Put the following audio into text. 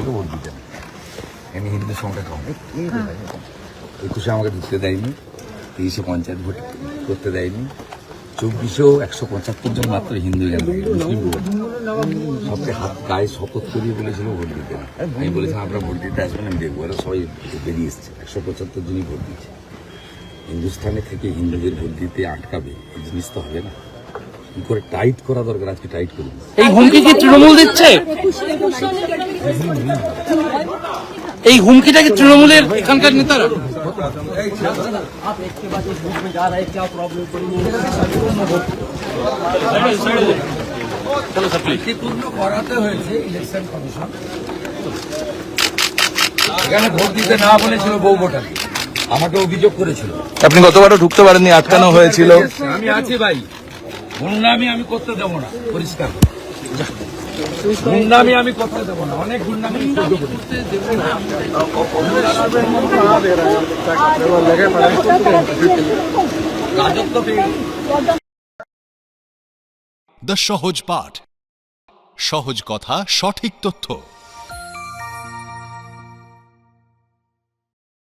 বলেছিল ভোট দিতে না। আমি হিন্দু সংখ্যা কম, 21-এ আমাকে ঢুকতে দেয়নি, 23-এ পঞ্চায়েত ভোট করতে দেয়নি, 24-এও 175 জন মাত্র হিন্দু এখান থেকে, মুসলিম ভোট সবকে হাত গায়ে শপথ করিয়ে বলেছিল ভোট দিতে না। আমি বলেছিলাম আপনারা ভোট দিতে আসবেন, আমি দেখবো। ওরা সবাই বেরিয়ে এসছে, 175 জনই ভোট দিচ্ছে। হিন্দুস্থানে থেকে হিন্দুদের ভোট দিতে আটকাবে, এই জিনিস তো হবে না। কি করে টাইট করা দরকার, আজকে টাইট করে দিচ্ছে। এই হুমকি কি তৃণমূল দিচ্ছে? এই হুমকিটা কি তৃণমূলের এখানকার নেতারা? শান্তিপূর্ণ করাতে হয়েছে ইলেকশন কমিশন। এখানে ভোট দিতে না বলেছিল বউ ভোটার, আমাকে অভিযোগ করেছিল। আপনি গতবারও ঢুকতে পারেননি, আটকানো হয়েছিল। আমি আছি ভাই, গুন্ডামি আমি করতে দেবো না, পরিষ্কার গুন্ডামি আমি করতে দেবো না। অনেক গুন্ডামি রাজত্ব পেয়ে দ্য সহজ পাঠ, সহজ কথা, সঠিক তথ্য।